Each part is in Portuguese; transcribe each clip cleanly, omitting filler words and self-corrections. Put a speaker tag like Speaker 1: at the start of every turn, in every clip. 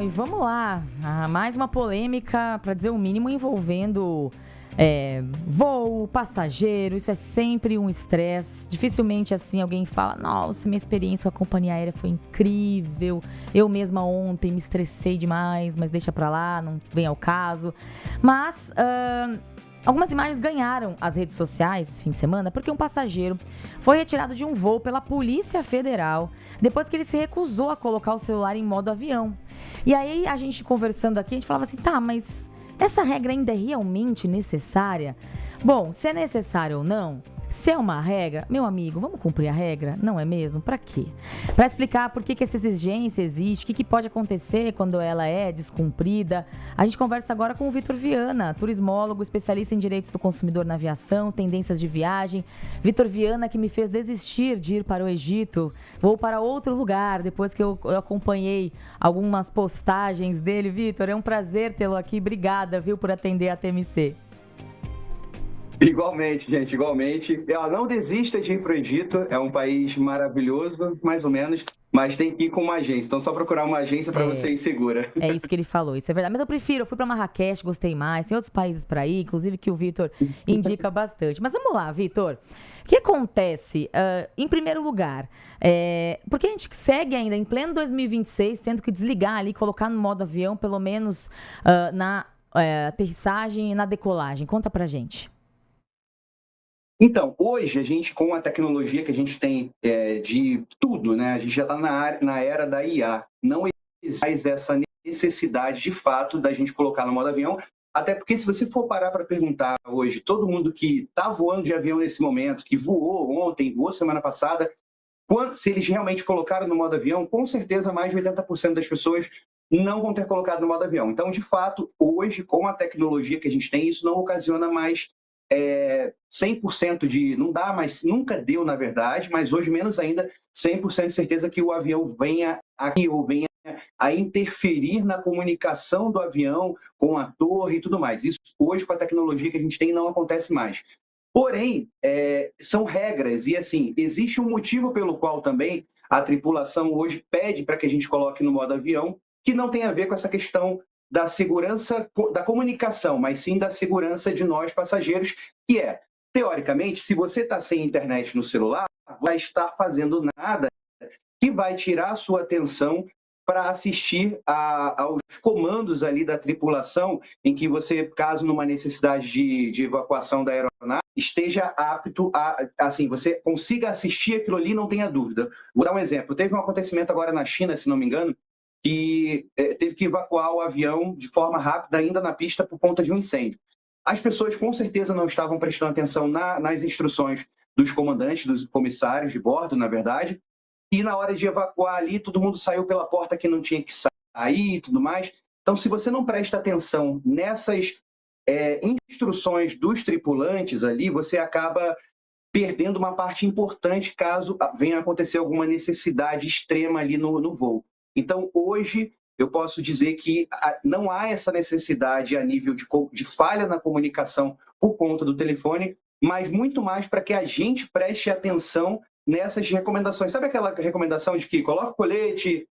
Speaker 1: E vamos lá, mais uma polêmica, para dizer o mínimo, envolvendo voo, passageiro. Isso é sempre um estresse. Dificilmente assim alguém fala: nossa, minha experiência com a companhia aérea foi incrível, eu mesma ontem me estressei demais, mas deixa pra lá, não vem ao caso. Mas algumas imagens ganharam as redes sociais esse fim de semana porque um passageiro foi retirado de um voo pela Polícia Federal depois que ele se recusou a colocar o celular em modo avião. E aí, a gente conversando aqui, a gente falava assim: tá, mas essa regra ainda é realmente necessária? Bom, se é necessário ou não, se é uma regra, meu amigo, vamos cumprir a regra? Não é mesmo? Pra quê? Pra explicar por que essa exigência existe, o que pode acontecer quando ela é descumprida, a gente conversa agora com o Vitor Viana, turismólogo, especialista em direitos do consumidor na aviação, tendências de viagem. Vitor Viana, que me fez desistir de ir para o Egito, vou para outro lugar, depois que eu acompanhei algumas postagens dele. Vitor, é um prazer tê-lo aqui, obrigada, viu, por atender a TMC.
Speaker 2: Igualmente, gente, igualmente. Não desista de ir para o Egito, é um país maravilhoso, mais ou menos, mas tem que ir com uma agência. Então, só procurar uma agência para você ir segura.
Speaker 1: É isso que ele falou, isso é verdade. Mas eu fui para Marrakech, gostei mais, tem outros países para ir, inclusive que o Vitor indica bastante. Mas vamos lá, Vitor. O que acontece, em primeiro lugar, porque a gente segue ainda em pleno 2026, tendo que desligar ali, colocar no modo avião, pelo menos na aterrissagem e na decolagem. Conta pra gente.
Speaker 2: Então, hoje, a gente, com a tecnologia que a gente tem de tudo, né? A gente já está na era da IA. Não existe mais essa necessidade, de fato, da gente colocar no modo avião, até porque se você for parar para perguntar hoje, todo mundo que está voando de avião nesse momento, que voou ontem, voou semana passada, se eles realmente colocaram no modo avião, com certeza mais de 80% das pessoas não vão ter colocado no modo avião. Então, de fato, hoje, com a tecnologia que a gente tem, isso não ocasiona mais 100% de... Não dá mais, nunca deu, na verdade, mas hoje menos ainda, 100% de certeza que o avião venha aqui ou venha a interferir na comunicação do avião com a torre e tudo mais. Isso hoje, com a tecnologia que a gente tem, não acontece mais. Porém, são regras e, assim, existe um motivo pelo qual também a tripulação hoje pede para que a gente coloque no modo avião, que não tem a ver com essa questão da segurança da comunicação, mas sim da segurança de nós passageiros, que teoricamente, se você está sem internet no celular, vai estar fazendo nada que vai tirar a sua atenção para assistir aos comandos ali da tripulação, em que você, caso numa necessidade de evacuação da aeronave, esteja apto assim, você consiga assistir aquilo ali, não tenha dúvida. Vou dar um exemplo. Teve um acontecimento agora na China, se não me engano, que teve que evacuar o avião de forma rápida, ainda na pista, por conta de um incêndio. As pessoas, com certeza, não estavam prestando atenção nas instruções dos comandantes, dos comissários de bordo, na verdade, e na hora de evacuar ali, todo mundo saiu pela porta que não tinha que sair e tudo mais. Então, se você não presta atenção nessas instruções dos tripulantes ali, você acaba perdendo uma parte importante caso venha a acontecer alguma necessidade extrema ali no voo. Então, hoje, eu posso dizer que não há essa necessidade a nível de falha na comunicação por conta do telefone, mas muito mais para que a gente preste atenção nessas recomendações. Sabe aquela recomendação de que coloca o colete,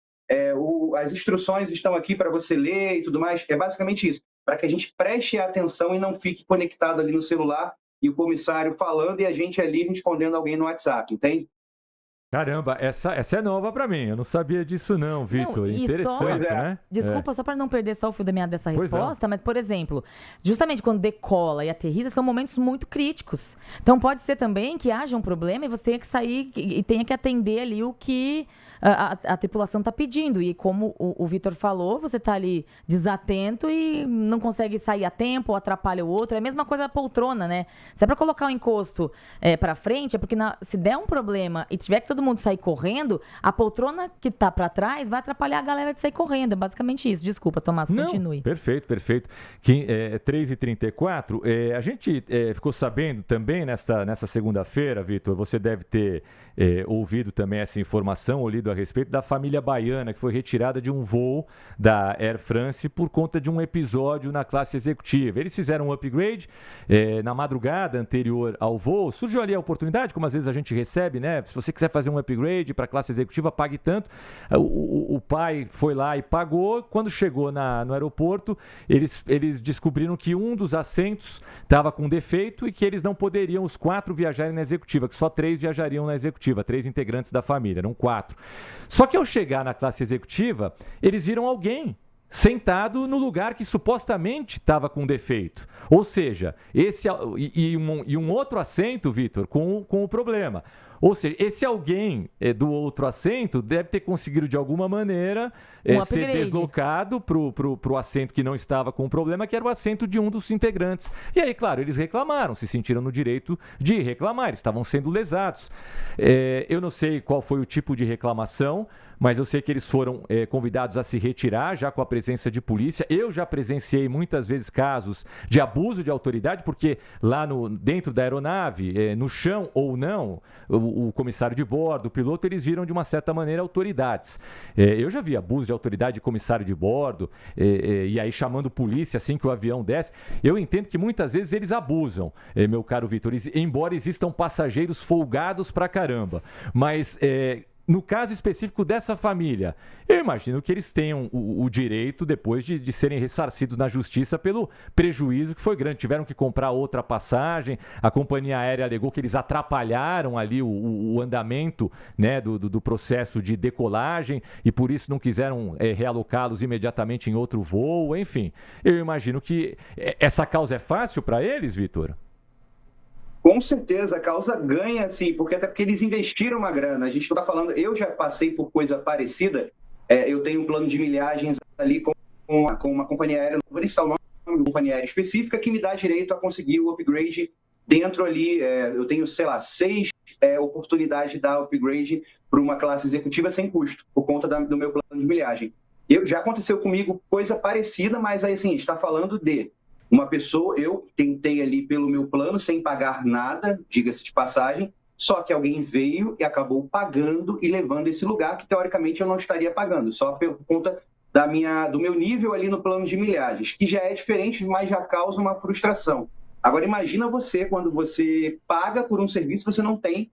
Speaker 2: as instruções estão aqui para você ler e tudo mais? É basicamente isso, para que a gente preste atenção e não fique conectado ali no celular e o comissário falando e a gente ali respondendo alguém no WhatsApp, entende?
Speaker 3: Caramba, essa é nova pra mim. Eu não sabia disso não, Vitor. Interessante, né?
Speaker 1: Desculpa, só para não perder só o fio dessa resposta, mas, por exemplo, justamente quando decola e aterriza, são momentos muito críticos. Então, pode ser também que haja um problema e você tenha que sair e tenha que atender ali o que a tripulação está pedindo. E como o Vitor falou, você está ali desatento e não consegue sair a tempo ou atrapalha o outro. É a mesma coisa da poltrona, né? Se é para colocar o encosto para frente, é porque se der um problema e tiver que todo mundo sair correndo, a poltrona que tá para trás vai atrapalhar a galera de sair correndo. É basicamente isso. Desculpa, Tomás, continue.
Speaker 3: Perfeito. 3h34, a gente ficou sabendo também nessa segunda-feira, Vitor, você deve ter ouvido também essa informação, ou lido a respeito da família baiana, que foi retirada de um voo da Air France por conta de um episódio na classe executiva. Eles fizeram um upgrade na madrugada anterior ao voo. Surgiu ali a oportunidade, como às vezes a gente recebe, né? Se você quiser fazer um upgrade para a classe executiva, pague tanto. O pai foi lá e pagou. Quando chegou no aeroporto, eles descobriram que um dos assentos estava com defeito e que eles não poderiam, os 4, viajarem na executiva, que só 3 viajariam na executiva, 3 integrantes da família, eram 4. Só que ao chegar na classe executiva, eles viram alguém sentado no lugar que supostamente estava com defeito. Ou seja, um outro assento, Vitor, com o problema. Ou seja, esse alguém do outro assento deve ter conseguido de alguma maneira ser deslocado para o assento que não estava com o problema, que era o assento de um dos integrantes. E aí, claro, eles reclamaram, se sentiram no direito de reclamar, eles estavam sendo lesados. Eu não sei qual foi o tipo de reclamação, mas eu sei que eles foram convidados a se retirar, já com a presença de polícia. Eu já presenciei muitas vezes casos de abuso de autoridade, porque lá dentro da aeronave, no chão ou não, o comissário de bordo, o piloto, eles viram de uma certa maneira autoridades. Eu já vi abuso de autoridade de comissário de bordo, e aí chamando polícia assim que o avião desce. Eu entendo que muitas vezes eles abusam, meu caro Vitor, embora existam passageiros folgados pra caramba. Mas no caso específico dessa família, eu imagino que eles tenham o direito, depois de serem ressarcidos na justiça pelo prejuízo que foi grande. Tiveram que comprar outra passagem, a companhia aérea alegou que eles atrapalharam ali o andamento, né, do processo de decolagem e por isso não quiseram realocá-los imediatamente em outro voo. Enfim, eu imagino que essa causa é fácil para eles, Vitor?
Speaker 2: Com certeza, a causa ganha, assim, até porque eles investiram uma grana. A gente não está falando, eu já passei por coisa parecida, eu tenho um plano de milhagens ali com uma companhia aérea, não vou listar o nome de uma companhia aérea específica, que me dá direito a conseguir o upgrade dentro ali. Eu tenho, sei lá, 6 oportunidades de dar upgrade para uma classe executiva sem custo, por conta do meu plano de milhagem. Já aconteceu comigo coisa parecida, mas aí, assim, está falando de uma pessoa, eu tentei ali pelo meu plano, sem pagar nada, diga-se de passagem, só que alguém veio e acabou pagando e levando esse lugar que, teoricamente, eu não estaria pagando, só por conta do meu nível ali no plano de milhagens, que já é diferente, mas já causa uma frustração. Agora, imagina você, quando você paga por um serviço, você não tem,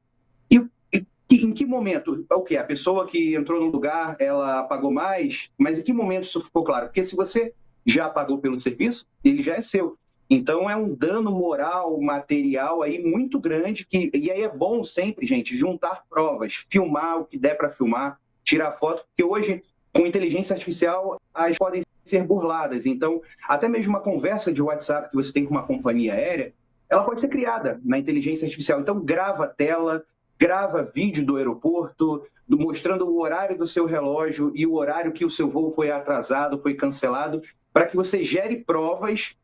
Speaker 2: em que momento? O quê? A pessoa que entrou no lugar, ela pagou mais, mas em que momento isso ficou claro? Porque se você já pagou pelo serviço, ele já é seu. Então, é um dano moral, material aí muito grande, e aí é bom sempre, gente, juntar provas, filmar o que der para filmar, tirar foto, porque hoje, com inteligência artificial, as podem ser burladas. Então, até mesmo uma conversa de WhatsApp que você tem com uma companhia aérea, ela pode ser criada na inteligência artificial. Então, grava a tela, grava vídeo do aeroporto, mostrando o horário do seu relógio e o horário que o seu voo foi atrasado, foi cancelado, para que você gere provas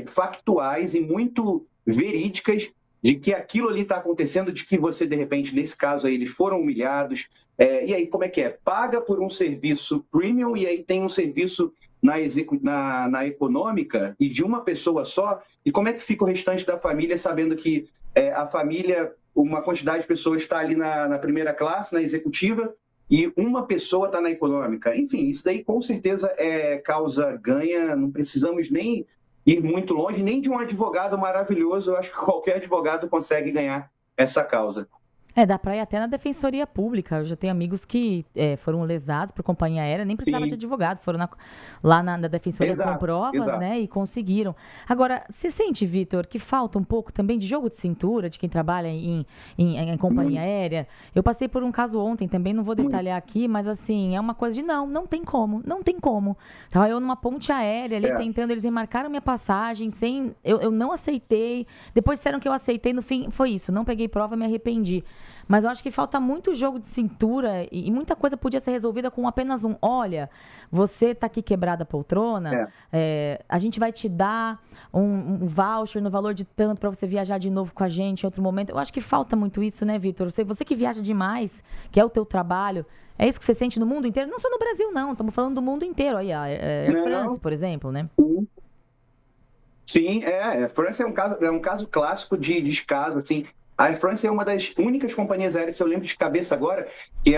Speaker 2: factuais e muito verídicas de que aquilo ali está acontecendo, de que você, de repente, nesse caso aí, eles foram humilhados. E aí, como é que é? Paga por um serviço premium e aí tem um serviço na econômica e de uma pessoa só. E como é que fica o restante da família sabendo que a família, uma quantidade de pessoas está ali na primeira classe, na executiva, e uma pessoa está na econômica? Enfim, isso daí com certeza é causa ganha, não precisamos nem ir muito longe, nem de um advogado maravilhoso. Eu acho que qualquer advogado consegue ganhar essa causa.
Speaker 1: Dá para ir até na defensoria pública. Eu já tenho amigos que foram lesados por companhia aérea, nem precisava de advogado, foram lá na defensoria com provas, né, e conseguiram. Agora, você sente, Vitor, que falta um pouco também de jogo de cintura de quem trabalha em companhia aérea? Eu passei por um caso ontem também, não vou detalhar aqui, mas assim, é uma coisa de não tem como. Tava eu numa ponte aérea ali tentando, eles remarcaram minha passagem, eu não aceitei, depois disseram que eu aceitei, no fim foi isso, não peguei prova, me arrependi. Mas eu acho que falta muito jogo de cintura e muita coisa podia ser resolvida com apenas olha, você tá aqui quebrada a poltrona, a gente vai te dar um voucher no valor de tanto para você viajar de novo com a gente em outro momento. Eu acho que falta muito isso, né, Vitor? Você que viaja demais, que é o teu trabalho, é isso que você sente no mundo inteiro? Não só no Brasil, não. Estamos falando do mundo inteiro. Aí, a Air France, por exemplo, né?
Speaker 2: Sim, a França é um caso clássico de descaso, assim. A Air France é uma das únicas companhias aéreas, se eu lembro de cabeça agora, que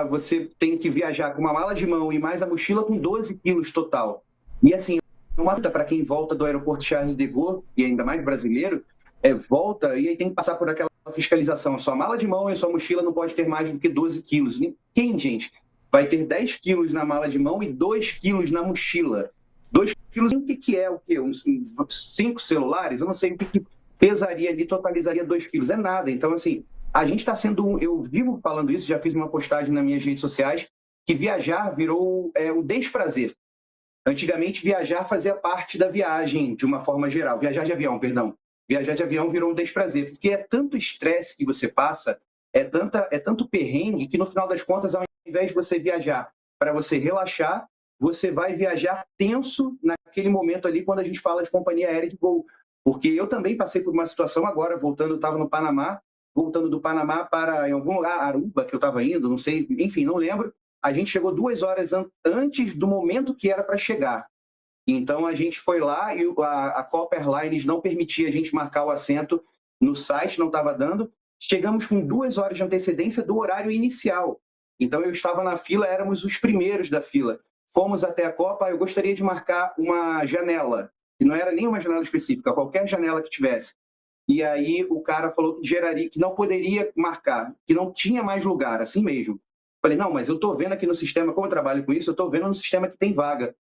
Speaker 2: você tem que viajar com uma mala de mão e mais a mochila com 12 quilos total. E assim, uma multa para quem volta do aeroporto Charles de Gaulle, e ainda mais brasileiro, volta e aí tem que passar por aquela fiscalização. A sua mala de mão e a sua mochila não pode ter mais do que 12 quilos. Quem, gente, vai ter 10 quilos na mala de mão e 2 quilos na mochila? 2 quilos, o que é o quê? Uns 5 celulares? Eu não sei o que pesaria ali, totalizaria 2 quilos. É nada. Então, assim, a gente está sendo... Eu vivo falando isso, já fiz uma postagem nas minhas redes sociais, que viajar virou um desprazer. Antigamente, viajar fazia parte da viagem, de uma forma geral. Viajar de avião, perdão. Viajar de avião virou um desprazer, porque é tanto estresse que você passa, é tanto perrengue, que no final das contas, ao invés de você viajar para você relaxar, você vai viajar tenso naquele momento ali, quando a gente fala de companhia aérea de voo. Porque eu também passei por uma situação agora, voltando, eu estava no Panamá, voltando do Panamá para em algum lugar, Aruba, que eu estava indo, não sei, enfim, não lembro. A gente chegou 2 horas antes do momento que era para chegar. Então, a gente foi lá e a Copa Airlines não permitia a gente marcar o assento no site, não estava dando. Chegamos com 2 horas de antecedência do horário inicial. Então, eu estava na fila, éramos os primeiros da fila. Fomos até a Copa, eu gostaria de marcar uma janela, que não era nem uma janela específica, qualquer janela que tivesse. E aí o cara falou que não poderia marcar, que não tinha mais lugar, assim mesmo. Falei, não, mas eu estou vendo aqui no sistema, como eu trabalho com isso, eu estou vendo no sistema que tem vaga.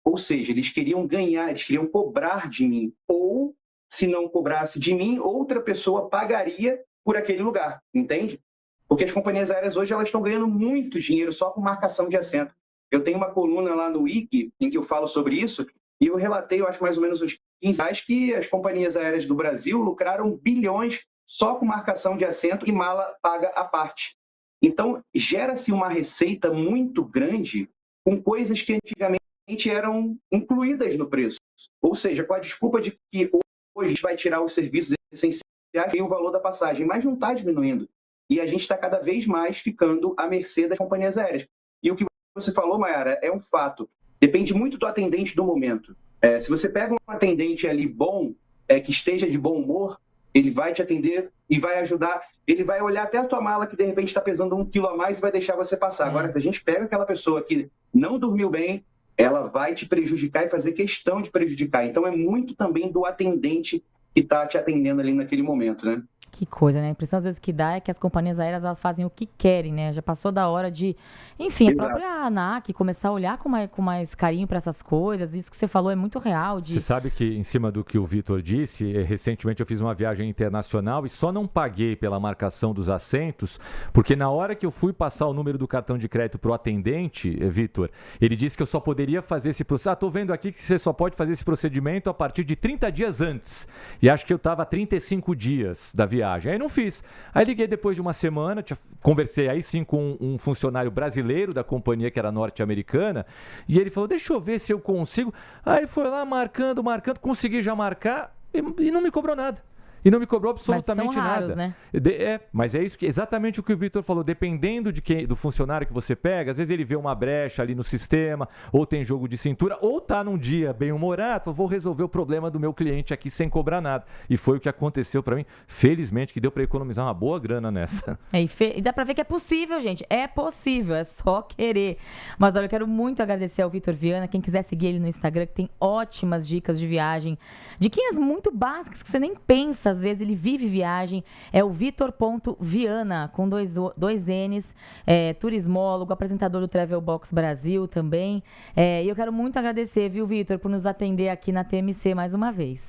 Speaker 2: Ou seja, eles queriam ganhar, eles queriam cobrar de mim. Ou, se não cobrasse de mim, outra pessoa pagaria por aquele lugar, entende? Porque as companhias aéreas hoje elas estão ganhando muito dinheiro só com marcação de assento. Eu tenho uma coluna lá no Wiki em que eu falo sobre isso, e eu relatei, eu acho mais ou menos uns 15 anos, que as companhias aéreas do Brasil lucraram bilhões só com marcação de assento e mala paga à parte. Então, gera-se uma receita muito grande com coisas que antigamente eram incluídas no preço. Ou seja, com a desculpa de que hoje a gente vai tirar os serviços essenciais e o valor da passagem, mas não está diminuindo. E a gente está cada vez mais ficando à mercê das companhias aéreas. E o que você falou, Mayara, é um fato. Depende muito do atendente do momento. Se você pega um atendente ali bom, que esteja de bom humor, ele vai te atender e vai ajudar. Ele vai olhar até a tua mala, que de repente está pesando 1 quilo a mais, e vai deixar você passar. Agora, se a gente pega aquela pessoa que não dormiu bem, ela vai te prejudicar e fazer questão de prejudicar. Então, é muito também do atendente que está te atendendo ali naquele momento, né?
Speaker 1: Que coisa, né? A impressão às vezes que dá é que as companhias aéreas elas fazem o que querem, né? Já passou da hora de, enfim,
Speaker 2: Exato.
Speaker 1: a própria ANAC começar a olhar com mais carinho para essas coisas. Isso que você falou é muito real.
Speaker 3: Você sabe que, em cima do que o Vitor disse, recentemente eu fiz uma viagem internacional e só não paguei pela marcação dos assentos, porque na hora que eu fui passar o número do cartão de crédito para o atendente, Vitor, ele disse que eu só poderia fazer esse procedimento. Estou vendo aqui que você só pode fazer esse procedimento a partir de 30 dias antes. E acho que eu estava 35 dias da viagem. Aí não fiz. Aí liguei depois de uma semana, conversei aí sim com um funcionário brasileiro da companhia que era norte-americana, e ele falou, deixa eu ver se eu consigo. Aí foi lá marcando, consegui já marcar e não me cobrou nada. E não me cobrou absolutamente
Speaker 1: mas são raros,
Speaker 3: nada.
Speaker 1: Né?
Speaker 3: Mas é isso exatamente o que o Vitor falou. Dependendo do funcionário que você pega, às vezes ele vê uma brecha ali no sistema, ou tem jogo de cintura, ou tá num dia bem humorado, fala, vou resolver o problema do meu cliente aqui sem cobrar nada. E foi o que aconteceu para mim. Felizmente que deu para economizar uma boa grana nessa.
Speaker 1: E dá para ver que é possível, gente. É possível, é só querer. Mas olha, eu quero muito agradecer ao Vitor Viana. Quem quiser seguir ele no Instagram, que tem ótimas dicas de viagem. Diquinhas muito básicas que você nem pensa. Às vezes ele vive viagem, é o Vitor.Viana, com dois N's, turismólogo, apresentador do Travel Box Brasil também. E eu quero muito agradecer, viu, Vitor, por nos atender aqui na TMC mais uma vez.